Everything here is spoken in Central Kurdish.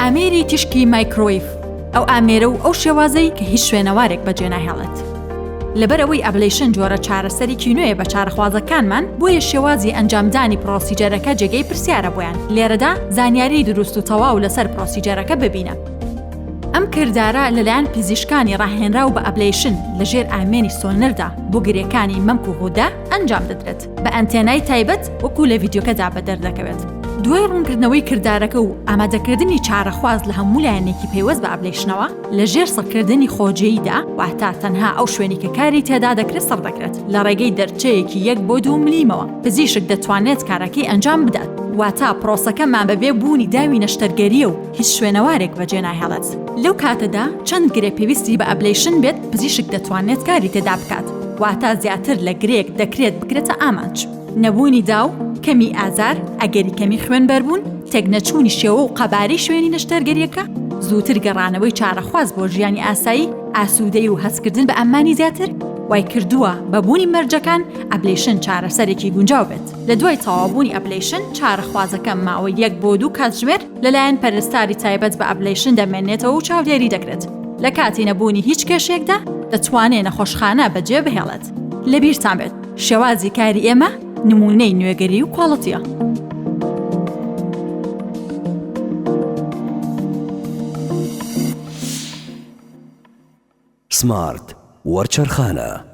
ئامێری تیشکی مایکرۆیف، ئەو ئامێرە و ئەو شێوازەی کە هیچ شوێنەوارێک بەجێ ناهێڵێت. لەبەرەوەی ئەبلیشن جۆرە چارەسەرێکی نوێیە بە چارەخوازەکانمان، بۆیە شێوازی ئەنجامدانی پرۆسیجەرەکە جێگەی پرسیارە بۆیان. لێرەدا زانیاری دروست و تەواو لەسەر پرۆسیجەرەکە ببینە. ئەم کردارە لەلایەن پزیشکانی ڕاهێنرا و بە ئەبلیشن لەژێر ئامێنی سۆنەردا بۆ گرێکانی مەمک و هودا ئەنجام دەدرێت بە ئەنتێنای تایبەت وەکو لە ڤیدیۆکەدا بەدەردەکەوێت. دوای ڕوونکردنەوەی کردارەکە و ئامادەکردنی چارەخواز لە هەموو لایەنێکی پێوەست بە ئەبلیشنەوە لەژێر سڕکردنی خۆجێیدا، واتە تەنها ئەو شوێنی کە کاری تێدا دەکرێت سڕ دەکرێت لە ڕێگەی دەرچەیەکی 1 بۆ 2 ملیمەوە. پزیشک دەتوانێت کارەکەی ئەنجام بدات، واتە پرۆسەکەمان بەبێ بوونی داوی نەشتەرگەریە و هیچ شوێنەوارێک بەجێ ناهێڵێت. لەو کاتەدا چەند گرێ پێویستی بە ئەبلیشن بێت پزیشک دەتوانێت کاری تێدا بکات، واتە زیاتر لە گرێک دەکرێت بکرێتە ئامانج. نەبوونی داو، کەمی ئازار، ئەگەری کەمی خوێنبەربوون، تێکنەچوونی شێوە و قەبارەی شوێنی نەشتەرگەریەکە، زووتر گەڕانەوەی چارەخواز بۆ ژیانی ئاسایی، ئاسوودەی و هەستکردن بە ئەمانی زیاتر وای کردووە بەبوونی مەرجەکان ئەبلیشن چارەسەرێکی گونجاو بێت. لە دوای تەواوبوونی ئەبلیشن چارەخوازەکە ماوەی 1 بۆ 2 کاتژمێر لەلایەن پەرستاری تایبەت بە ئەبلیشن دەمێنێتەوە و چاودێری دەکرێت. لە کاتی نەبوونی هیچ کێشێکدا دەتوانێت نەخۆشخانە بەجێ بهێڵێت. لەبیرتان بێت شێوازی کاری ئێمە نمونەی نوێگەری و کواڵەتیە. سمارت وەرچەرخانە.